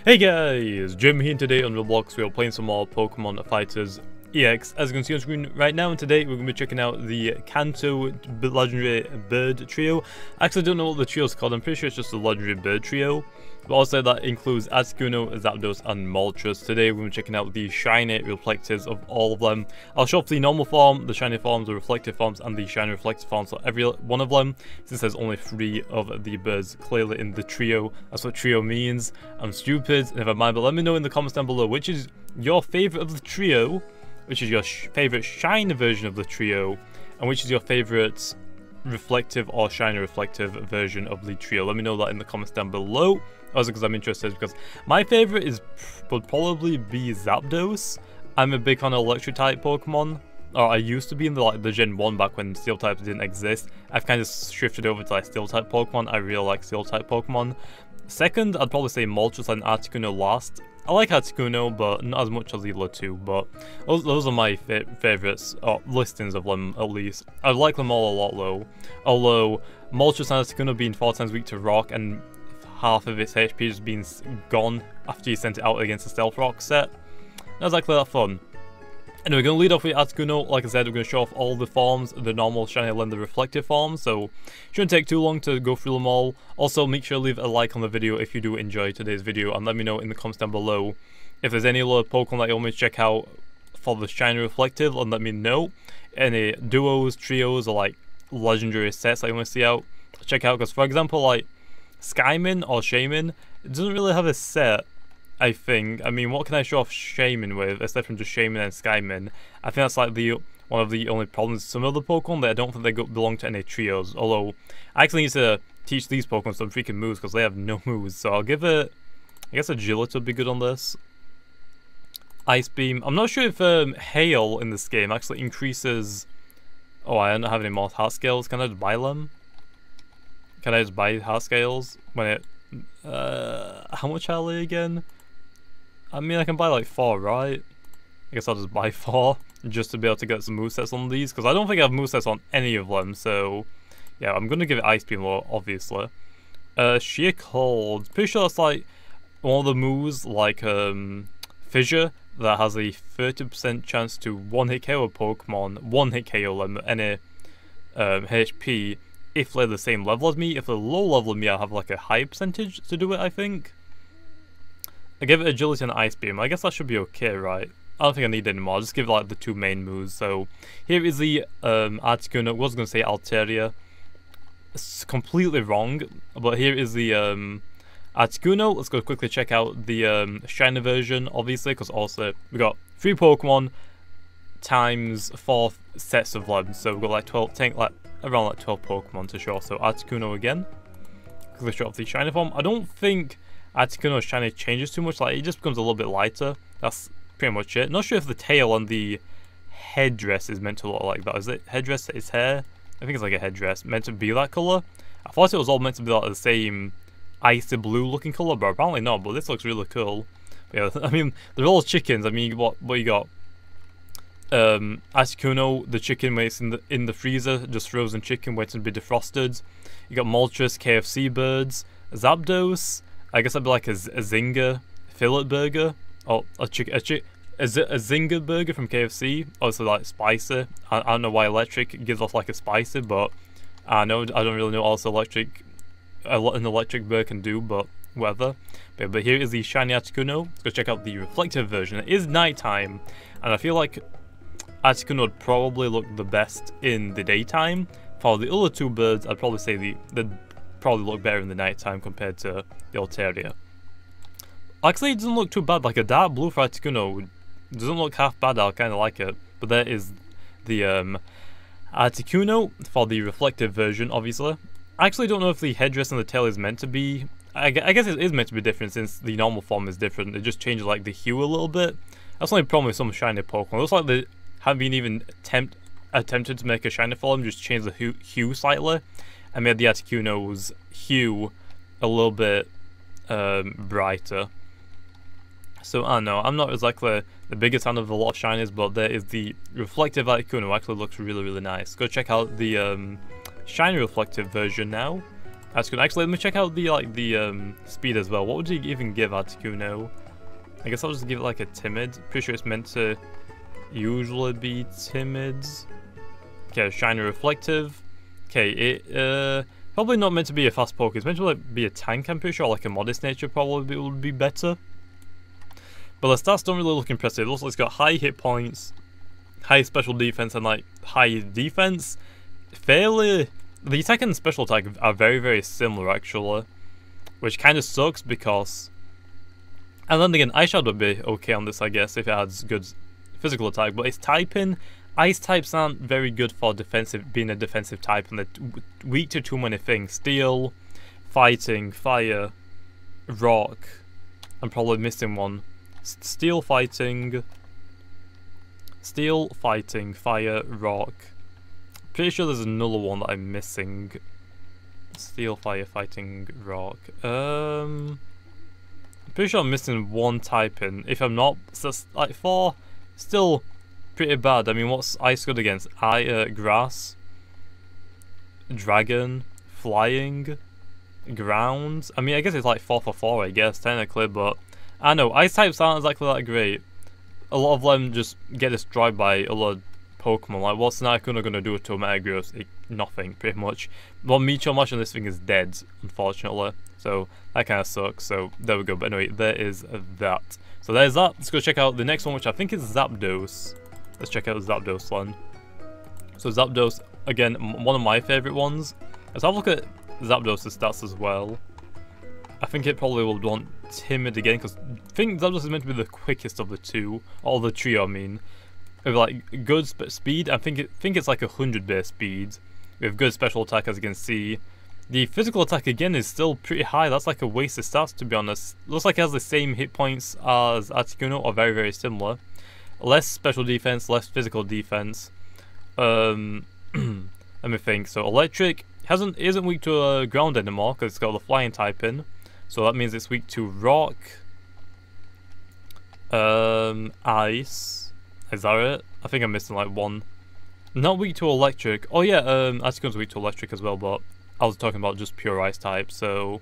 Hey guys, Jamiy here. Today on Roblox we are playing some more Pokemon Fighters EX. As you can see on screen right now, and today we're going to be checking out the Kanto Legendary Bird Trio. I actually don't know what the trio is called, I'm pretty sure it's just the Legendary Bird Trio. But also that includes Articuno, Zapdos and Moltres. Today we're going to be checking out the shiny reflectives of all of them. I'll show off the normal form, the shiny forms, the reflective forms and the shiny reflective forms for every one of them, since there's only 3 of the birds clearly in the trio. That's what trio means. I'm stupid, never mind, but let me know in the comments down below which is your favourite of the trio, which is your favourite shiny version of the trio, and which is your favourite reflective or shiny reflective version of the trio. Let me know that in the comments down below. Also because I'm interested, because my favourite would probably be Zapdos. I'm a big fan of electric type Pokemon. Or I used to be in the Gen 1 back when steel types didn't exist. I've kind of shifted over to like steel type Pokemon. I really like steel type Pokemon. Second, I'd probably say Moltres and Articuno last. I like Articuno, but not as much as the other two. But those are my favourites, or listings of them at least. I like them all a lot though. Although Moltres and Articuno being 4 times weak to rock and half of its HP just being gone after you sent it out against the Stealth Rock set. Not exactly that fun. Anyway, we're going to lead off with Articuno. Like I said, we're going to show off all the forms, the normal, shiny, and the reflective forms, so shouldn't take too long to go through them all. Also, make sure to leave a like on the video if you do enjoy today's video, and let me know in the comments down below if there's any other Pokemon that you want me to check out for the shiny reflective, and let me know. Any duos, trios, or like legendary sets that you want to see out, check out, because for example, like Skyman or Shaman, it doesn't really have a set, I think. I mean, what can I show off Shaman with, aside from just Shaman and Skyman? I think that's like one of the only problems with some other Pokemon, that I don't think they belong to any trios. Although, I actually need to teach these Pokemon some freaking moves, because they have no moves. So I'll give it, I guess Agility would be good on this. Ice Beam. I'm not sure if Hail in this game actually increases... Oh, I don't have any more heart scales. Can I just buy them? Can I just buy heart scales when it... how much are they again? I mean, I can buy like 4, right? I guess I'll just buy 4 just to be able to get some movesets on these, because I don't think I have movesets on any of them, so yeah, I'm going to give it Ice Beam, obviously. Sheer Cold. Pretty sure that's like one of the moves, like Fissure, that has a 30% chance to one-hit KO a Pokemon, one-hit KO them, any HP, if they're the same level as me. If they're low level as me, I have like a high percentage to do it, I think. I give it Agility and Ice Beam. I guess that should be okay, right? I don't think I need any more. I'll just give it like the 2 main moves. So here is the Articuno. I was going to say Altaria. It's completely wrong. But here is the Articuno. Let's go quickly check out the shiny version, obviously, because also we got 3 Pokemon times 4 sets of them. So we've got like 12, around like 12 Pokemon to show off. So Articuno again. Quickly show off the shiny form. I don't think Articuno's shiny changes too much. Like, it just becomes a little bit lighter. That's pretty much it. Not sure if the tail and the headdress is meant to look like that. Is it headdress its hair? I think it's like a headdress meant to be that colour. I thought it was all meant to be like the same icy blue looking colour, but apparently not. But this looks really cool. But yeah, I mean, they're all chickens. I mean, what you got? Articuno, the chicken when it's in the freezer, just frozen chicken waiting to be defrosted. You got Moltres, KFC birds. Zapdos, I guess that'd be like a Zinger fillet burger, or a Zinger burger from KFC. Also like spicy. I don't know why electric gives off like a spicy, but I don't really know also an electric burger can do, but whatever. But here is the shiny Articuno. Let's go check out the reflective version. It is nighttime, and I feel like Articuno would probably look the best in the daytime. For the other 2 birds, I'd probably say they'd probably look better in the nighttime compared to the Altaria. Actually, it doesn't look too bad. Like a dark blue for Articuno doesn't look half bad. I kind of like it. But there is the Articuno for the reflective version, obviously. I actually don't know if the headdress and the tail is meant to be... I guess it is meant to be different, since the normal form is different. It just changes like the hue a little bit. That's the only problem with some shiny Pokemon. It looks like they haven't been even attempted to make a shiny form, just change the hue slightly, and made the Articuno's hue a little bit brighter. So I don't know, I'm not exactly the biggest fan of a lot of shinies, but there is the reflective Articuno, actually looks really nice. Go check out the shiny reflective version now. Articuno. Actually, let me check out the speed as well. What would you even give Articuno? I guess I'll just give it like a timid. Pretty sure it's meant to usually be timid. Okay, shiny reflective. Okay, it probably not meant to be a fast poke. It's meant to like be a tank. I'm pretty sure like a modest nature probably would be better. But the stats don't really look impressive. It looks like it's got high hit points, high special defense, and like high defense. Fairly, the attack and special attack are very, very similar actually, which kind of sucks because. And then again, Ice Shard would be okay on this, I guess, if it has good physical attack. But its typing, ice types aren't very good for defensive, being a defensive type, and they're weak to too many things. Steel, fighting, fire, rock. I'm probably missing one. Steel, fighting, fire, rock. Pretty sure there's another one that I'm missing. Steel, fire, fighting, rock. Pretty sure I'm missing one typing. If I'm not, so like 4, still pretty bad. I mean, what's ice good against? Grass, dragon, flying, ground. I mean, I guess it's like 4 for 4, I guess, technically, but I know, ice types aren't exactly that great. A lot of them just get destroyed by a lot of Pokemon. Like, what's an Articuno gonna do to a Metagross? Nothing, pretty much. One Meteor Mash on this thing is dead, unfortunately. So, that kind of sucks. So, there we go. But anyway, there is that. So, there's that. Let's go check out the next one, which I think is Zapdos. Let's check out Zapdos one. So, Zapdos, again, one of my favourite ones. Let's have a look at Zapdos' stats as well. I think it probably will want timid again, because I think Zapdos is meant to be the quickest of the two. Or the trio, I mean. With like good speed, I think it's like 100 base speed. With good special attack, as you can see. The physical attack again is still pretty high. That's like a waste of stats, to be honest. Looks like it has the same hit points as Articuno, or very, very similar. Less special defense, less physical defense. Let me think. So electric isn't weak to ground anymore because it's got the flying type in. So that means it's weak to rock, ice. Is that it? I think I'm missing like one. Not weak to electric. Oh yeah, Articuno's weak to electric as well, but I was talking about just pure ice type. So,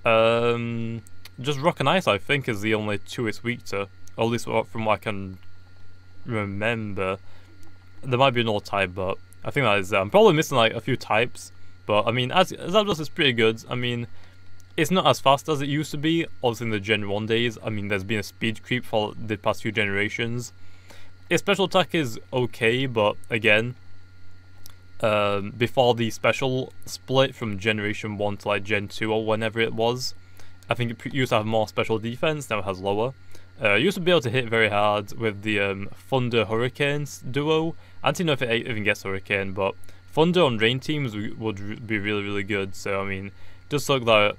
just rock and ice I think is the only two it's weak to. Or at least from what I can remember. There might be another type, but I think that is. I'm probably missing like a few types. But I mean, Zapdos is pretty good. I mean, it's not as fast as it used to be. Obviously in the Gen 1 days. I mean, there's been a speed creep for the past few generations. Its special attack is okay, but again, before the special split from Generation 1 to like Gen 2 or whenever it was, I think it used to have more special defense, now it has lower. It used to be able to hit very hard with the Thunder Hurricanes duo. I don't know if it even gets Hurricane, but Thunder on rain teams would be really, really good. So, I mean, just look that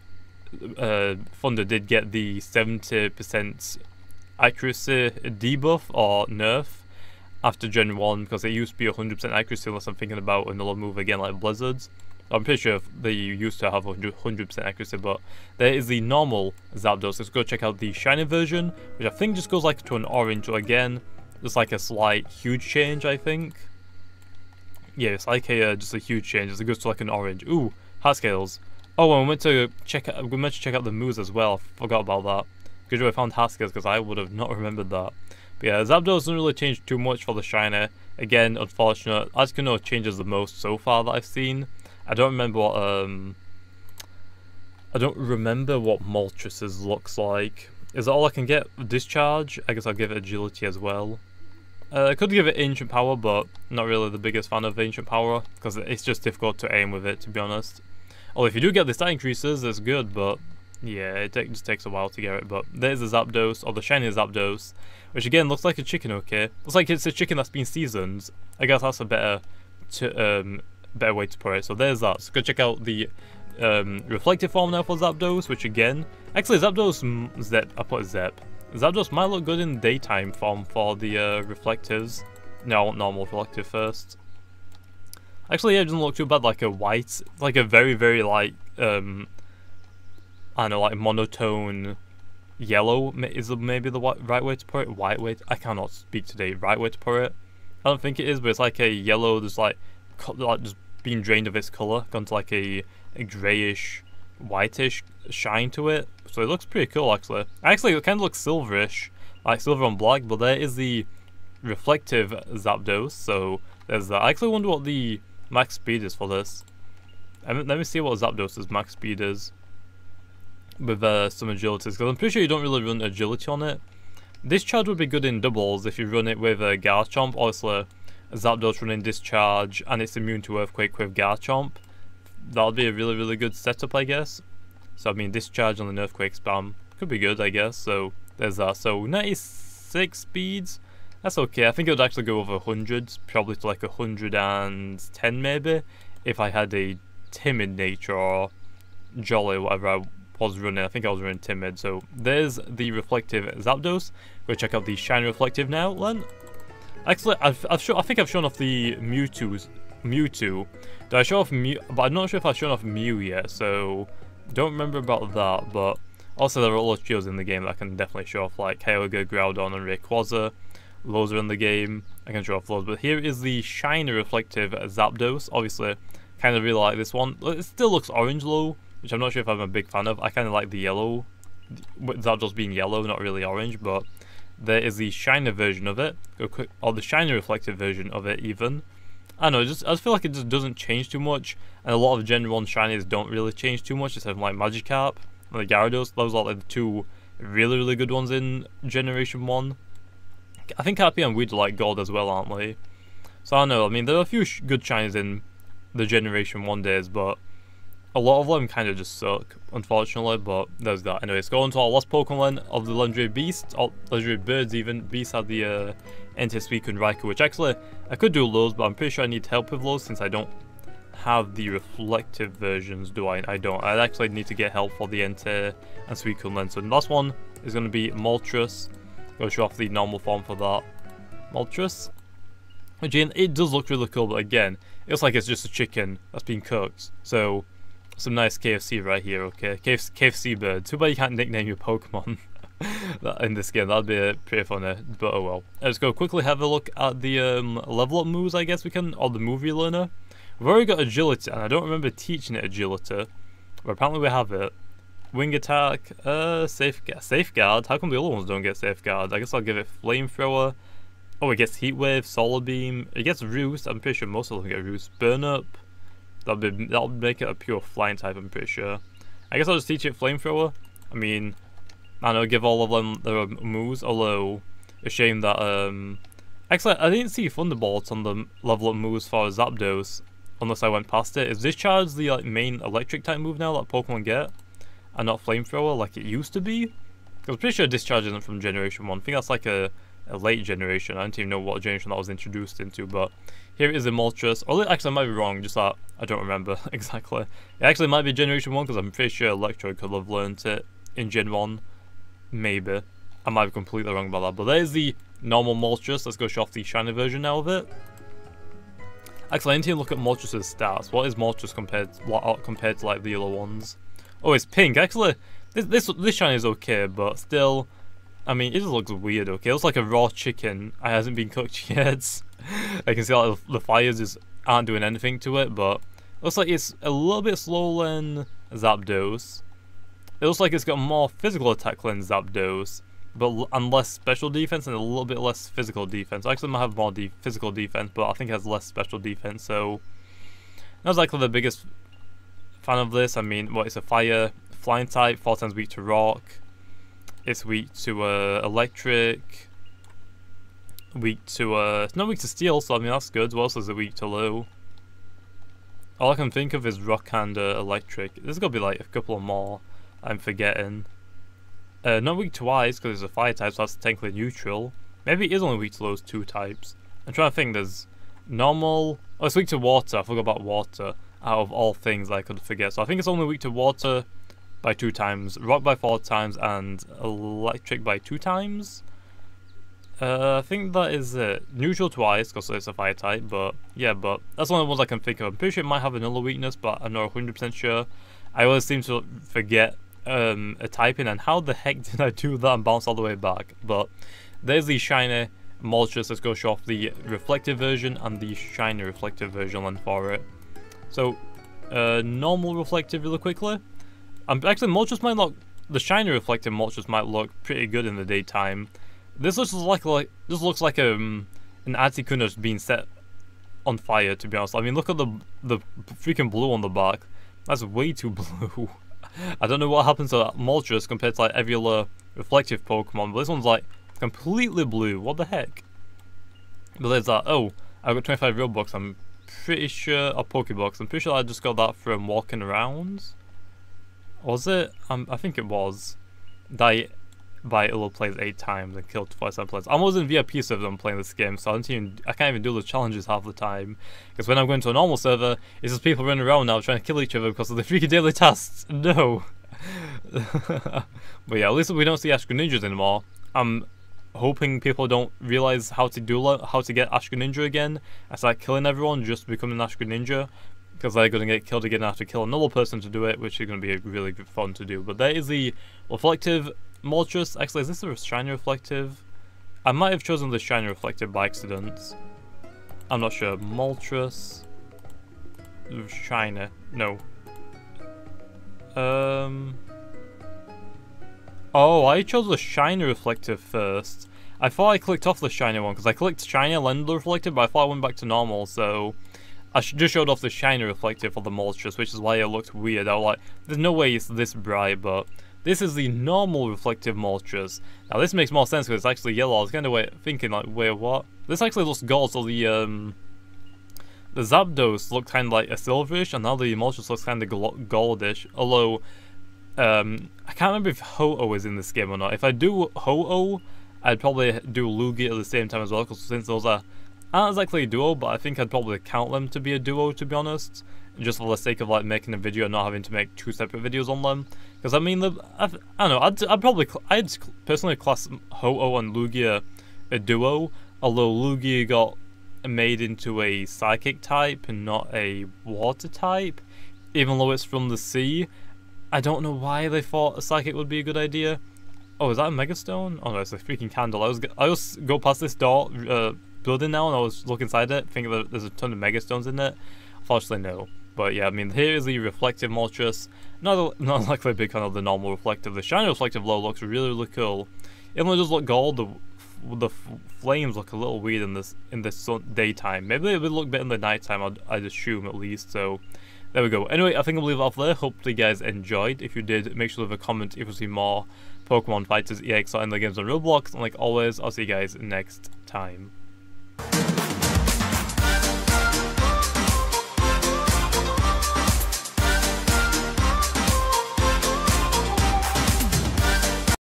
Thunder did get the 70% accuracy debuff or nerf after Gen 1 because it used to be 100% accuracy unless I'm thinking about another move again like Blizzards. I'm pretty sure they used to have 100% accuracy, but there is the normal Zapdos. Let's go check out the shiny version, which I think just goes like to an orange again. Just like a slight huge change, I think. Yeah, it's like just a huge change. It goes to like an orange. Ooh, heart scales. Oh, and we meant to check out the moves as well. I forgot about that. Good job I found Haskell's because I would have not remembered that. But yeah, Zapdos doesn't really change too much for the shiner. Again, unfortunate. Articuno changes the most so far that I've seen. I don't remember what Moltres' looks like. Is that all I can get? Discharge? I guess I'll give it agility as well. I could give it ancient power, but not really the biggest fan of ancient power because it's just difficult to aim with it, to be honest. Although if you do get the stat increases, that's good, but yeah, it just takes a while to get it. But there's the Zapdos, or the shiny Zapdos, which again looks like a chicken, okay? Looks like it's a chicken that's been seasoned. I guess that's a better way to put it. So there's that. So go check out the reflective form now for Zapdos, which again, actually Zapdos, Zapdos might look good in daytime form for the reflectives. No, I want normal reflective first. Actually, yeah, it doesn't look too bad. Like a white, like a very, very light, I don't know, like monotone yellow is maybe the right way to put it. White way. I cannot speak today. Right way to put it. I don't think it is, but it's like a yellow. There's like just being drained of its color, gone to like a a greyish, whitish shine to it. So it looks pretty cool actually. Actually, it kind of looks silverish, like silver on black, but there is the reflective Zapdos, so there's that. I actually wonder what the max speed is for this. Let me see what Zapdos' max speed is with some agilities, because I'm pretty sure you don't really run agility on it. Discharge would be good in doubles if you run it with Garchomp. Obviously, Zapdos running Discharge and it's immune to Earthquake with Garchomp. That would be a really good setup, I guess. So I mean, Discharge on the Earthquake spam could be good, I guess. So there's that. So 96 speeds, that's okay. I think it would actually go over 100, probably to like 110 maybe, if I had a timid nature or jolly, whatever I was running. I think I was running timid. So there's the reflective Zapdos. Go check out the shiny reflective now then. Actually, I think I've shown off the Mewtwo. Did I show off Mew? But I'm not sure if I've shown off Mew yet, so don't remember about that. But also there are other trios in the game that I can definitely show off, like Kyogre, Groudon and Rayquaza. Those are in the game. I can show off those. But here is the shiny reflective Zapdos. Obviously, kind of really like this one. It still looks orange though, which I'm not sure if I'm a big fan of. I kind of like the yellow, with Zapdos being yellow, not really orange. But there is the shiny version of it, or the shiny reflective version of it even. I don't know, I just feel like it just doesn't change too much, and a lot of Gen 1 shinies don't really change too much, except for like Magikarp and the Gyarados. Those are like the two really good ones in Generation 1. I think Happy and Weed are like gold as well, aren't they? So I don't know, I mean, there are a few good shinies in the Generation 1 days, but a lot of them kind of just suck, unfortunately, but there's that. Anyway, let's go on to our last Pokemon of the legendary beast, or legendary birds even. Beasts had the Entei and Raikou, which actually, I could do those, but I'm pretty sure I need help with those since I don't have the reflective versions, do I? I don't. I actually need to get help for the Entei and Suicune. So the last one is going to be Moltres. Go show off the normal form for that. Moltres. Again, it does look really cool, but again, it looks like it's just a chicken that's been cooked. So some nice KFC right here, okay? KFC bird. Too bad you can't nickname your Pokemon in this game. That'd be pretty funny, but oh well. Let's go quickly have a look at the level up moves, I guess we can, or the movie learner. We've already got agility, and I don't remember teaching it agility, but apparently we have it. Wing attack, safeguard. How come the other ones don't get safeguard? I guess I'll give it flamethrower. Oh, it gets heat wave, solar beam. It gets roost. I'm pretty sure most of them get roost. Burn up. That'll make it a pure flying type, I'm pretty sure. I guess I'll just teach it flamethrower. I mean, I don't know, give all of them their moves, although a shame that actually I didn't see Thunderbolts on the level up moves for Zapdos unless I went past it. Is Discharge the like main electric type move now that Pokemon get, and not flamethrower like it used to be? Because I'm pretty sure Discharge isn't from Generation 1. I think that's like a late generation. I don't even know what generation that was introduced into, but here is the Moltres. Or actually, I might be wrong, just that I don't remember exactly. It actually might be Generation 1 because I'm pretty sure Electro could have learned it in Gen 1. Maybe. I might be completely wrong about that. But there's the normal Moltres. Let's go show off the shiny version now of it. Actually, I need to look at Moltres' stats. What is Moltres compared to like the other ones? Oh, it's pink. Actually, this shiny is okay, but still, I mean, it just looks weird, okay? It looks like a raw chicken. It hasn't been cooked yet. I can see like the fires just aren't doing anything to it, but it looks like it's a little bit slower than Zapdos. It looks like it's got more physical attack than Zapdos, and less special defense and a little bit less physical defense. Actually, it might have more physical defense, but I think it has less special defense, so that's likely the biggest fan of this. I mean, what, it's a flying type, 4 times weak to rock. It's weak to electric, weak to it's not weak to steel, so I mean that's good. What else is it weak to low? All I can think of is rock and electric. There's gotta be like a couple more I'm forgetting. Not weak to ice because it's a fire type, so that's technically neutral. Maybe it is only weak to those 2 types. I'm trying to think. There's normal. Oh, it's weak to water. I forgot about water. Out of all things I could forget, so I think it's only weak to water by 2 times, rock by 4 times, and electric by 2 times. I think that is it. Neutral to ice, because it's a fire type, but yeah, but that's one of the ones I can think of. I'm pretty sure it might have another weakness, but I'm not 100% sure. I always seem to forget a typing, and how the heck did I do that and bounce all the way back? But there's the shiny Moltres. Let's go show off the reflective version and the shiny reflective version then for it. So normal reflective really quickly. Actually, Moltres might look, the shiny reflective Moltres might look pretty good in the daytime. This looks like an Articuno being set on fire, to be honest. I mean, look at the freaking blue on the back. That's way too blue. I don't know what happens to Moltres compared to like every other reflective Pokemon, but this one's like completely blue. What the heck? But there's that. Oh, I got 25 Robux. I'm pretty sure, a Pokebox. I'm pretty sure I just got that from walking around. Was it? I think it was. Die by Illo plays 8 times and killed 47 players. I was in VIP server when playing this game, so I can't even do the challenges half the time. Because when I'm going to a normal server, it's just people running around now trying to kill each other because of the freaking daily tasks. No. But yeah, at least we don't see Ash Greninjas anymore. I'm hoping people don't realize how to get Ash Greninja again and start killing everyone just to become an Ash Greninja. Because they're going to get killed again and have to kill another person to do it, which is going to be really fun to do. But there is the reflective Moltres. Actually, is this a shiny reflective? I might have chosen the shiny reflective by accident. I'm not sure. Moltres. Shiny. No. Oh, I chose the shiny reflective first. I thought I clicked off the shiny one because I clicked shiny and then the reflective, but I thought I went back to normal, so I just showed off the shiny reflective for the Moltres, which is why it looked weird. I was like, there's no way it's this bright, but this is the normal reflective Moltres. Now this makes more sense because it's actually yellow. I was kind of thinking like, wait, what? This actually looks gold, so the Zapdos looked kind of like a silverish, and now the Moltres looks kind of goldish. Although, I can't remember if Ho-Oh is in this game or not. If I do Ho-Oh, I'd probably do Lugia at the same time as well, because since those aren't exactly a duo, but I think I'd probably count them to be a duo, to be honest. Just for the sake of like making a video and not having to make 2 separate videos on them. Because I mean, I don't know, I'd personally class Ho-Oh and Lugia a duo, although Lugia got made into a psychic type and not a water type, even though it's from the sea. I don't know why they thought a psychic would be a good idea. Oh, is that a Megastone? Oh no, it's a freaking candle. I was go past this door building now, and I was looking inside it, thinking that there's a ton of Megastones in it. Unfortunately, no. But yeah, I mean, here is the reflective Moltres. Not likely a big fan of the normal reflective. The shiny reflective low looks really cool. Even though it does look gold, the flames look a little weird in this daytime. Maybe it would look better in the nighttime, I'd assume at least. So there we go. Anyway, I think I'll leave it off there. Hope you guys enjoyed. If you did, make sure to leave a comment if you see more Pokemon Fighters EX or in the games on Roblox. And like always, I'll see you guys next time.